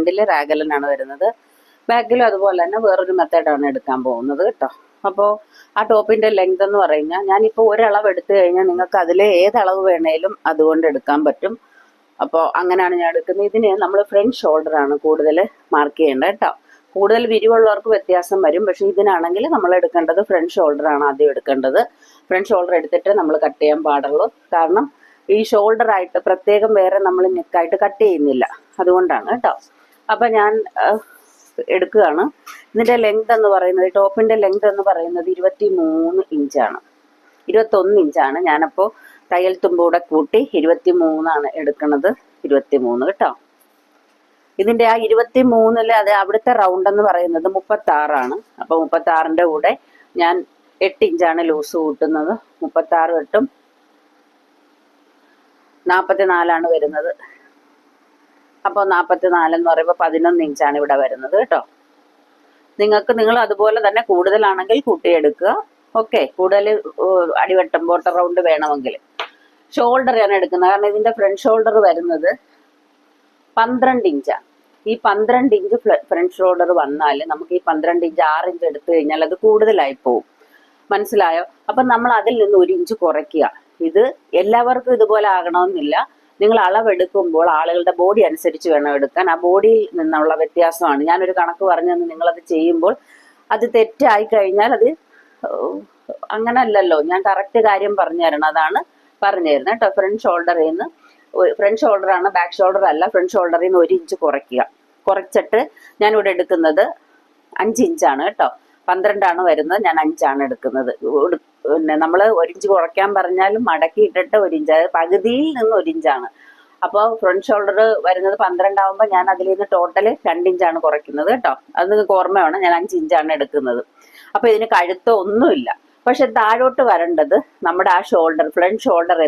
ഫ്രണ്ടിൽ റാഗലനാണ് വരുന്നത്. ബാക്കിലും അതുപോലെ തന്നെ വേറൊരു മെത്തേഡാണ് എടുക്കാൻ പോകുന്നത് കേട്ടോ. അപ്പോൾ ആ ടോപ്പിന്റെ ലെങ്ത് എന്ന് പറഞ്ഞാൽ ഞാനിപ്പോൾ ഒരളവ് എടുത്തു കഴിഞ്ഞാൽ നിങ്ങൾക്ക് അതിൽ ഏതളവ് വേണേലും അതുകൊണ്ട് എടുക്കാൻ പറ്റും. അപ്പോൾ അങ്ങനെയാണ് ഞാൻ എടുക്കുന്നത്. ഇതിന് നമ്മൾ ഫ്രണ്ട് ഷോൾഡർ ആണ് കൂടുതൽ മാർക്ക് ചെയ്യേണ്ടത് കേട്ടോ. കൂടുതൽ വിരിവുള്ളവർക്ക് വ്യത്യാസം വരും. പക്ഷെ ഇതിനാണെങ്കിൽ നമ്മൾ എടുക്കേണ്ടത് ഫ്രണ്ട് ഷോൾഡർ ആണ് ആദ്യം എടുക്കേണ്ടത്. ഫ്രണ്ട് ഷോൾഡർ എടുത്തിട്ട് നമ്മൾ കട്ട് ചെയ്യാൻ പാടുള്ളൂ. കാരണം ഈ ഷോൾഡർ ആയിട്ട് പ്രത്യേകം വേറെ നമ്മൾ നെക്കായിട്ട് കട്ട് ചെയ്യുന്നില്ല, അതുകൊണ്ടാണ് കേട്ടോ. അപ്പൊ ഞാൻ എടുക്കുകയാണ്. ഇതിന്റെ ലെങ്ത് എന്ന് പറയുന്നത്, ടോപ്പിന്റെ ലെങ്ത് എന്ന് പറയുന്നത് 23 ഇഞ്ചാണ്, 21 ഇഞ്ചാണ്. ഞാനപ്പോൾ തയ്യൽ തുമ്പൂടെ കൂട്ടി 23 എടുക്കുന്നത്. 23 കേട്ടോ. ഇതിന്റെ ആ 23 അത് അവിടുത്തെ റൗണ്ട് എന്ന് പറയുന്നത് 36. അപ്പൊ 36ന്റെ കൂടെ ഞാൻ 8 ഇഞ്ചാണ് ലൂസ് കൂട്ടുന്നത്. 36 8 44 വരുന്നത്. അപ്പോൾ 44 എന്ന് പറയുമ്പോൾ 11 ഇഞ്ചാണ് ഇവിടെ വരുന്നത് കേട്ടോ. നിങ്ങൾ അതുപോലെ തന്നെ കൂടുതലാണെങ്കിൽ കൂട്ടിയെടുക്കുക. ഓക്കെ, കൂടുതൽ അടിവട്ടം ബോട്ടം റൗണ്ട് വേണമെങ്കിൽ. ഷോൾഡർ ഞാൻ എടുക്കുന്നത്, കാരണം ഇതിന്റെ ഫ്രണ്ട് ഷോൾഡർ വരുന്നത് 12 ഇഞ്ചാണ്. ഈ 12 ഇഞ്ച് ഫ്രണ്ട് ഷോൾഡർ വന്നാൽ നമുക്ക് ഈ 12 ഇഞ്ച് 6 ഇഞ്ച് എടുത്തു കഴിഞ്ഞാൽ അത് കൂടുതലായി പോവും. മനസ്സിലായോ? അപ്പൊ നമ്മൾ അതിൽ നിന്ന് 1 ഇഞ്ച് കുറയ്ക്കുക. ഇത് എല്ലാവർക്കും ഇതുപോലെ ആകണമെന്നില്ല. നിങ്ങൾ അളവെടുക്കുമ്പോൾ ആളുകളുടെ ബോഡി അനുസരിച്ച് വേണം എടുക്കാൻ. ആ ബോഡിയിൽ നിന്നുള്ള വ്യത്യാസമാണ്. ഞാനൊരു കണക്ക് പറഞ്ഞു തന്ന് നിങ്ങളത് ചെയ്യുമ്പോൾ അത് തെറ്റായി കഴിഞ്ഞാൽ അത് അങ്ങനല്ലല്ലോ. ഞാൻ കറക്റ്റ് കാര്യം പറഞ്ഞു തരണം, അതാണ് പറഞ്ഞു തരുന്നത് കേട്ടോ. ഫ്രണ്ട് ഷോൾഡർ ആണ്, ബാക്ക് ഷോൾഡർ അല്ല. ഫ്രണ്ട് ഷോൾഡറിൽ നിന്ന് 1 ഇഞ്ച് കുറയ്ക്കുക. കുറച്ചിട്ട് ഞാനിവിടെ എടുക്കുന്നത് 5 ഇഞ്ചാണ് കേട്ടോ. 12 വരുന്നത്, ഞാൻ 5 എടുക്കുന്നത്. പിന്നെ നമ്മൾ 1 ഇഞ്ച് കുറയ്ക്കാൻ പറഞ്ഞാലും മടക്കി ഇട്ടിട്ട് 1 ഇഞ്ച്, അതായത് പകുതിയിൽ നിന്ന് 1 ഇഞ്ചാണ്. അപ്പോൾ ഫ്രണ്ട് ഷോൾഡർ വരുന്നത് 12 ആവുമ്പോൾ ഞാൻ അതിൽ നിന്ന് ടോട്ടൽ 2 ഇഞ്ചാണ് കുറയ്ക്കുന്നത് കേട്ടോ. അത് നിങ്ങൾക്ക് ഓർമ്മ വേണം. ഞാൻ 5 ഇഞ്ചാണ് എടുക്കുന്നത്. അപ്പൊ ഇതിന് കഴുത്തോ ഒന്നുമില്ല. പക്ഷെ താഴോട്ട് വരേണ്ടത് നമ്മുടെ ആ ഷോൾഡർ, ഫ്രണ്ട് ഷോൾഡർ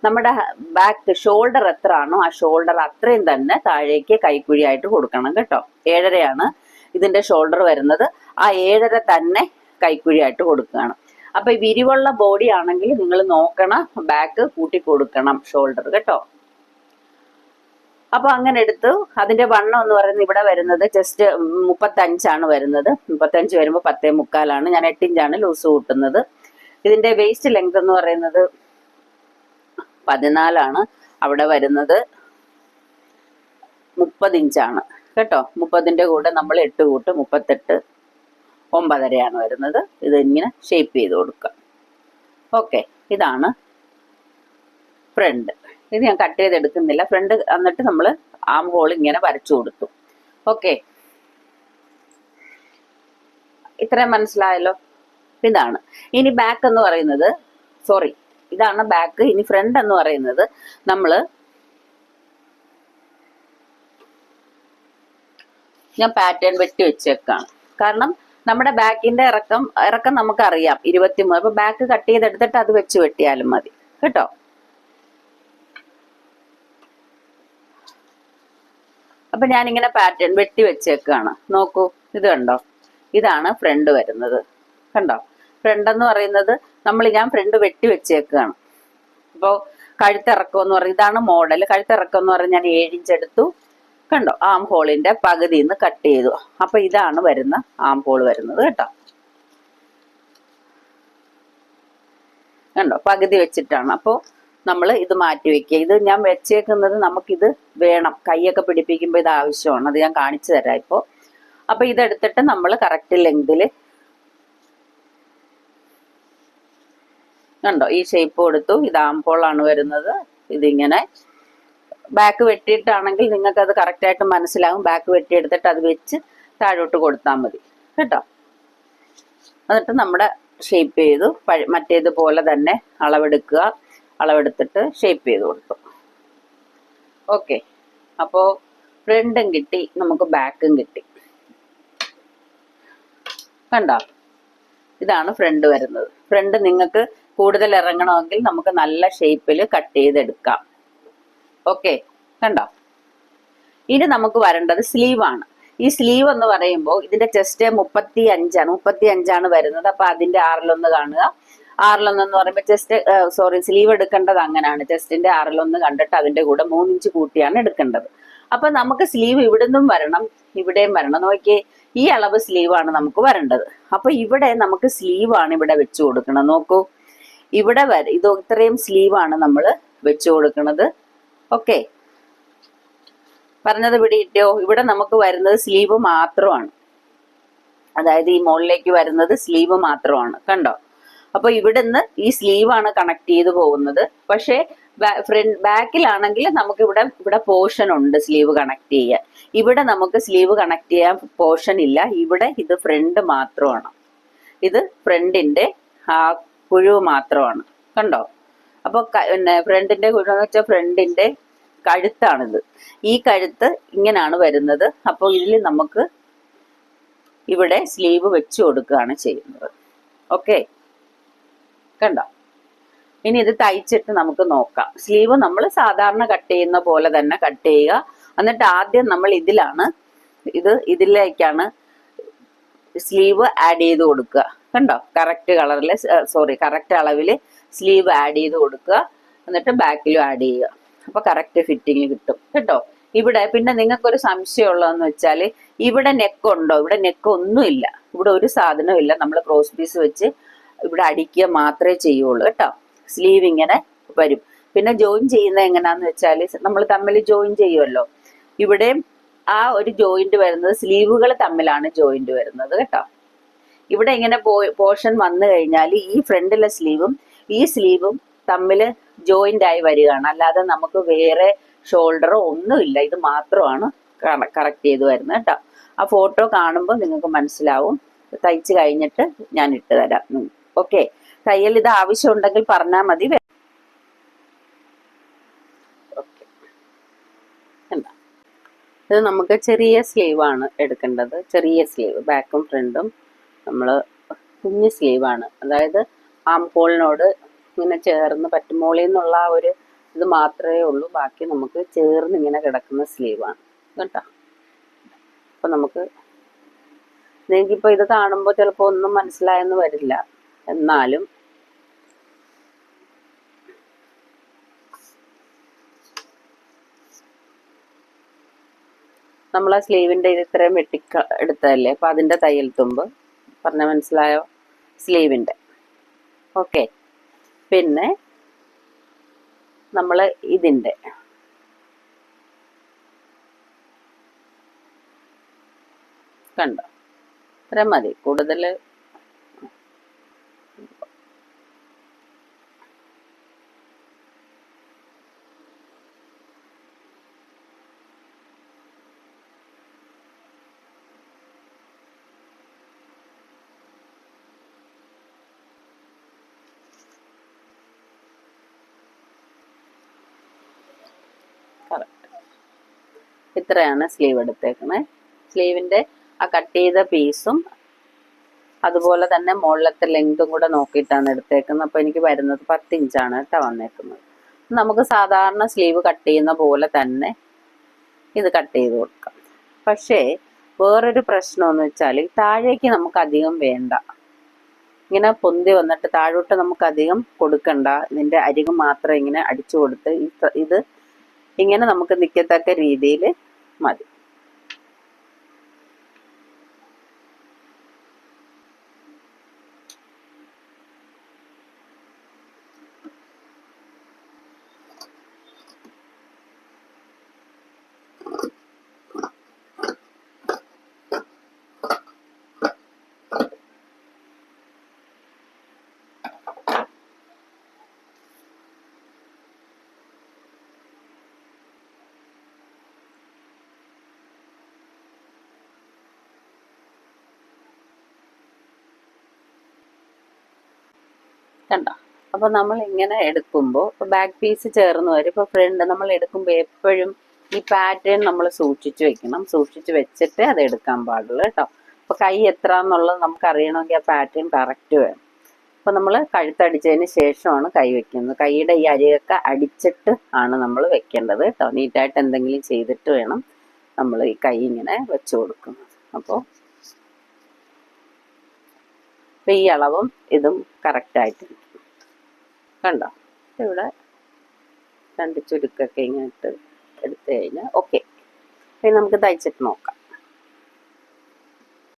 നമ്മുടെ ബാക്ക് ഷോൾഡർ എത്ര ആണോ ആ ഷോൾഡർ അത്രയും തന്നെ താഴേക്ക് കൈക്കുഴിയായിട്ട് കൊടുക്കണം കേട്ടോ. 7.5 ഇതിന്റെ ഷോൾഡർ വരുന്നത്. ആ 7.5 തന്നെ കൈക്കുഴിയായിട്ട് കൊടുക്കുകയാണ്. അപ്പൊ ഈ വിരിവുള്ള ബോഡി ആണെങ്കിൽ നിങ്ങൾ നോക്കണം, ബാക്ക് കൂട്ടി കൊടുക്കണം ഷോൾഡർ കേട്ടോ. അപ്പൊ അങ്ങനെ എടുത്തു. അതിന്റെ വണ്ണം എന്ന് പറയുന്നത് ഇവിടെ വരുന്നത് ജസ്റ്റ് 35 വരുന്നത്. 35 വരുമ്പോൾ 10.75. ഞാൻ 8 ഇഞ്ചാണ് ലൂസ് കൂട്ടുന്നത്. ഇതിന്റെ വേസ്റ്റ് ലെങ്ത് എന്ന് പറയുന്നത് 14. അവിടെ വരുന്നത് 30 ഇഞ്ചാണ് കേട്ടോ. 30ന്റെ കൂടെ നമ്മൾ 8 കൂട്ടും, 38, 9.5 വരുന്നത്. ഇത് ഇങ്ങനെ ഷേപ്പ് ചെയ്ത് കൊടുക്കുക. ഓക്കെ, ഇതാണ് ഫ്രണ്ട്. ഇത് ഞാൻ കട്ട് ചെയ്തെടുക്കുന്നില്ല. ഫ്രണ്ട് എന്നിട്ട് നമ്മൾ ആം ഹോൾ ഇങ്ങനെ വരച്ചു കൊടുത്തു. ഓക്കെ, ഇത്രയും മനസ്സിലായല്ലോ. ഇതാണ്. ഇനി ബാക്ക് എന്ന് പറയുന്നത്, ഇതാണ് ബാക്ക്. ഇനി ഫ്രണ്ട് എന്ന് പറയുന്നത് ഞാൻ പാറ്റേൺ വെട്ടി വെച്ചേക്കാണ്. കാരണം നമ്മുടെ ബാക്കിന്റെ ഇറക്കം നമുക്കറിയാം 23. അപ്പൊ ബാക്ക് കട്ട് ചെയ്തെടുത്തിട്ട് അത് വെച്ച് വെട്ടിയാലും മതി കേട്ടോ. അപ്പൊ ഞാനിങ്ങനെ പാറ്റേൺ വെട്ടി വെച്ചേക്കാണ്. നോക്കൂ, ഇത് കണ്ടോ? ഇതാണ് ഫ്രണ്ട് വരുന്നത്. കണ്ടോ? ഫ്രണ്ട് എന്ന് പറയുന്നത് ഞാൻ ഫ്രണ്ട് വെട്ടി വെച്ചേക്കാണ്. അപ്പോൾ കഴുത്തിറക്കം എന്ന് പറയുന്നത് ഇതാണ് മോഡൽ. കഴുത്തിറക്കം എന്ന് പറഞ്ഞാൽ ഞാൻ 7 ഇഞ്ച് എടുത്തു. കണ്ടോ? ആം ഹോളിന്റെ പകുതിയിൽ നിന്ന് കട്ട് ചെയ്തു. അപ്പൊ ഇതാണ് വരുന്ന ആം ഹോൾ വരുന്നത് കേട്ടോ. കണ്ടോ? പകുതി വെച്ചിട്ടാണ്. അപ്പോൾ നമ്മൾ ഇത് മാറ്റി വെക്കുക. ഇത് ഞാൻ വെച്ചേക്കുന്നത് നമുക്കിത് വേണം, കൈയൊക്കെ പിടിപ്പിക്കുമ്പോൾ ഇത് ആവശ്യമാണ്. അത് ഞാൻ കാണിച്ചു തരാം ഇപ്പോൾ. അപ്പൊ ഇതെടുത്തിട്ട് നമ്മൾ കറക്റ്റ് ലെങ്തിൽ കണ്ടോ ഈ ഷേപ്പ് കൊടുത്തു. ഇത് ആംപോളാണ് വരുന്നത്. ഇതിങ്ങനെ ബാക്ക് വെട്ടിയിട്ടാണെങ്കിൽ നിങ്ങൾക്ക് അത് കറക്റ്റായിട്ട് മനസ്സിലാകും. ബാക്ക് വെട്ടിയെടുത്തിട്ട് അത് വെച്ച് താഴോട്ട് കൊടുത്താൽ മതി കേട്ടോ. എന്നിട്ട് നമ്മുടെ ഷേപ്പ് ചെയ്തു. മറ്റേതുപോലെ തന്നെ അളവെടുക്കുക. അളവെടുത്തിട്ട് ഷേപ്പ് ചെയ്ത് കൊടുത്തു. ഓക്കെ, അപ്പോൾ ഫ്രണ്ടും കിട്ടി, നമുക്ക് ബാക്കും കിട്ടി. കണ്ടോ? ഇതാണ് ഫ്രണ്ട് വരുന്നത്. ഫ്രണ്ട് നിങ്ങൾക്ക് കൂടുതൽ ഇറങ്ങണമെങ്കിൽ നമുക്ക് നല്ല ഷേപ്പിൽ കട്ട് ചെയ്തെടുക്കാം. ഓക്കെ, കണ്ടോ? ഇനി നമുക്ക് വരേണ്ടത് സ്ലീവാണ്. ഈ സ്ലീവ് എന്ന് പറയുമ്പോൾ ഇതിന്റെ ചെസ്റ്റ് 35 വരുന്നത്. അപ്പൊ അതിന്റെ 6.1 കാണുക. 6.1 എന്ന് പറയുമ്പോൾ സ്ലീവ് എടുക്കേണ്ടത് അങ്ങനെയാണ്. ചെസ്റ്റിന്റെ 6.1 കണ്ടിട്ട് അതിന്റെ കൂടെ 3 ഇഞ്ച് കൂട്ടിയാണ് എടുക്കേണ്ടത്. അപ്പൊ നമുക്ക് സ്ലീവ് ഇവിടുന്നും വരണം, ഇവിടെയും വരണം. നോക്കിയേ, ഈ അളവ് സ്ലീവാണ് നമുക്ക് വരേണ്ടത്. അപ്പൊ ഇവിടെ നമുക്ക് സ്ലീവാണ് ഇവിടെ വെച്ച് കൊടുക്കണം. നോക്കൂ, ഇവിടെ ഇത് ഇത്രയും സ്ലീവാണ് നമ്മൾ വെച്ച് കൊടുക്കുന്നത്. ഓക്കെ, പറഞ്ഞത് പിടികിട്ടിയോ? ഇവിടെ നമുക്ക് വരുന്നത് സ്ലീവ് മാത്രമാണ്, അതായത് ഈ മുകളിലേക്ക് വരുന്നത് സ്ലീവ് മാത്രമാണ്. കണ്ടോ? അപ്പൊ ഇവിടുന്ന് ഈ സ്ലീവാണ് കണക്ട് ചെയ്ത് പോകുന്നത്. പക്ഷേ ബാക്കിലാണെങ്കിൽ നമുക്ക് ഇവിടെ പോർഷൻ ഉണ്ട് സ്ലീവ് കണക്ട് ചെയ്യാൻ. ഇവിടെ നമുക്ക് സ്ലീവ് കണക്ട് ചെയ്യാൻ പോർഷൻ ഇല്ല. ഇവിടെ ഇത് ഫ്രണ്ട് മാത്രമാണ്, ഇത് ഫ്രണ്ടിന്റെ ആ കുഴിവ് മാത്രമാണ്. കണ്ടോ? അപ്പൊ പിന്നെ ഫ്രണ്ടിന്റെ കുഴിവ് എന്ന് വെച്ചാൽ ഫ്രണ്ടിന്റെ കഴുത്താണിത്. ഈ കഴുത്ത് ഇങ്ങനെയാണ് വരുന്നത്. അപ്പോൾ ഇതിൽ നമുക്ക് ഇവിടെ സ്ലീവ് വെച്ച് കൊടുക്കുകയാണ് ചെയ്യുന്നത്. ഓക്കെ, കണ്ടോ? ഇനി ഇത് തയ്ച്ചിട്ട് നമുക്ക് നോക്കാം. സ്ലീവ് നമ്മൾ സാധാരണ കട്ട് ചെയ്യുന്ന പോലെ തന്നെ കട്ട് ചെയ്യുക. എന്നിട്ട് ആദ്യം നമ്മൾ ഇതിലേക്കാണ് സ്ലീവ് ആഡ് ചെയ്ത് കൊടുക്കുക. കണ്ടോ? കറക്റ്റ് കളറിൽ കറക്റ്റ് അളവിൽ സ്ലീവ് ആഡ് ചെയ്ത് കൊടുക്കുക. എന്നിട്ട് ബാക്കിലും ആഡ് ചെയ്യുക. അപ്പൊ കറക്റ്റ് ഫിറ്റിങ് കിട്ടും കേട്ടോ. ഇവിടെ പിന്നെ നിങ്ങൾക്കൊരു സംശയമുള്ളതെന്ന് വെച്ചാൽ, ഇവിടെ നെക്ക് ഉണ്ടോ? ഇവിടെ നെക്ക് ഒന്നുമില്ല, ഇവിടെ ഒരു സാധനവും ഇല്ല. നമ്മൾ ക്രോസ് പീസ് വെച്ച് ഇവിടെ അടിക്കുക മാത്രമേ ചെയ്യുള്ളൂ കേട്ടോ. സ്ലീവ് ഇങ്ങനെ വരും. പിന്നെ ജോയിൻ ചെയ്യുന്നത് എങ്ങനെയാന്ന് വെച്ചാൽ, നമ്മൾ തമ്മിൽ ജോയിൻ ചെയ്യുമല്ലോ, ഇവിടെയും ആ ഒരു ജോയിന്റ് വരുന്നത് സ്ലീവുകൾ തമ്മിലാണ് ജോയിന്റ് വരുന്നത് കേട്ടോ. ഇവിടെ ഇങ്ങനെ പോർഷൻ വന്നു കഴിഞ്ഞാൽ ഈ ഫ്രണ്ടിലെ സ്ലീവും ഈ സ്ലീവും തമ്മിൽ ജോയിന്റ് ആയി വരികയാണ്. അല്ലാതെ നമുക്ക് വേറെ ഷോൾഡറോ ഒന്നുമില്ല, ഇത് മാത്രമാണ് കറക്റ്റ് ചെയ്ത് വരുന്നത് കേട്ടോ. ആ ഫോട്ടോ കാണുമ്പോൾ നിങ്ങൾക്ക് മനസ്സിലാവും. തയ്ച്ച് കഴിഞ്ഞിട്ട് ഞാൻ ഇട്ട് തരാം. ഓക്കെ, തയ്യൽ ഇത് ആവശ്യമുണ്ടെങ്കിൽ പറഞ്ഞാൽ മതി. ഓക്കെ, എന്താ ഇത് നമുക്ക് ചെറിയ സ്ലീവാണ് എടുക്കേണ്ടത്. ചെറിയ സ്ലീവ്, ബാക്കും ഫ്രണ്ടും നമ്മൾ കുഞ്ഞ് സ്ലീവാണ്. അതായത് ആം ഹോളിനോട് ഇങ്ങനെ ചേർന്ന് പറ്റുമോളിൽ നിന്നുള്ള ആ ഒരു ഇത് മാത്രമേ ഉള്ളൂ. ബാക്കി നമുക്ക് ചേർന്ന് ഇങ്ങനെ കിടക്കുന്ന സ്ലീവാണ് കേട്ടോ. അപ്പൊ നിങ്ങൾക്കിപ്പോൾ ഇത് കാണുമ്പോൾ ചിലപ്പോൾ ഒന്നും മനസ്സിലായെന്ന് വരില്ല. എന്നാലും നമ്മൾ ആ സ്ലീവിൻ്റെ ഇത് ഇത്രയും എടുത്തതല്ലേ, അപ്പം അതിൻ്റെ തയ്യൽ തുമ്പ് പറഞ്ഞ മനസ്സിലായോ? സ്ലീവിൻ്റെ. ഓക്കെ, പിന്നെ നമ്മൾ ഇതിൻ്റെ കണ്ടോ, ഇത്ര മതി. കൂടുതൽ ഇത്രയാണ് സ്ലീവ് എടുത്തേക്കണേ. സ്ലീവിൻ്റെ ആ കട്ട് ചെയ്ത പീസും അതുപോലെ തന്നെ മുകളിലത്തെ ലെങ്തും കൂടെ നോക്കിയിട്ടാണ് എടുത്തേക്കുന്നത്. അപ്പോൾ എനിക്ക് വരുന്നത് 10 ഇഞ്ചാണ് കേട്ടോ വന്നേക്കുന്നത്. നമുക്ക് സാധാരണ സ്ലീവ് കട്ട് ചെയ്യുന്ന പോലെ തന്നെ ഇത് കട്ട് ചെയ്ത് കൊടുക്കാം. പക്ഷേ വേറൊരു പ്രശ്നമെന്ന് വെച്ചാൽ, താഴേക്ക് നമുക്ക് അധികം വേണ്ട. ഇങ്ങനെ പൊന്തി വന്നിട്ട് താഴോട്ട് നമുക്ക് അധികം കൊടുക്കണ്ട. ഇതിൻ്റെ അരികു മാത്രം ഇങ്ങനെ അടിച്ചു കൊടുത്ത് ഇത് ഇങ്ങനെ നമുക്ക് നിൽക്കത്തക്ക രീതിയിൽ മതി. കണ്ടോ? അപ്പോൾ നമ്മൾ ഇങ്ങനെ എടുക്കുമ്പോൾ ബാക്ക് പീസ് ചേർന്ന് വരും. ഇപ്പോൾ ഫ്രണ്ട് നമ്മൾ എടുക്കുമ്പോൾ എപ്പോഴും ഈ പാറ്റേൺ നമ്മൾ സൂക്ഷിച്ച് വെക്കണം. സൂക്ഷിച്ച് വെച്ചിട്ട് അത് എടുക്കാൻ പാടുള്ളൂ കേട്ടോ. അപ്പോൾ കൈ എത്ര എന്നുള്ളത് നമുക്ക് അറിയണമെങ്കിൽ ആ പാറ്റേൺ കറക്റ്റ് വേണം. അപ്പോൾ നമ്മൾ കഴുത്തടിച്ചതിന് ശേഷമാണ് കൈ വെക്കുന്നത്. കൈയുടെ ഈ അരികൊക്കെ അടിച്ചിട്ട് ആണ് നമ്മൾ വെക്കേണ്ടത് കേട്ടോ. നീറ്റായിട്ട് എന്തെങ്കിലും ചെയ്തിട്ട് വേണം നമ്മൾ ഈ കൈ ഇങ്ങനെ വെച്ച് കൊടുക്കുന്നത്. അപ്പോൾ ഈ അളവും ഇതും കറക്റ്റായിട്ട് കണ്ടോ. ഇവിടെ രണ്ട് ചുരുക്കൊക്കെ ഇങ്ങനെ ഇട്ട് എടുത്തു കഴിഞ്ഞാൽ ഓക്കെ. ഇനി നമുക്ക് തയ്ച്ചിട്ട് നോക്കാം.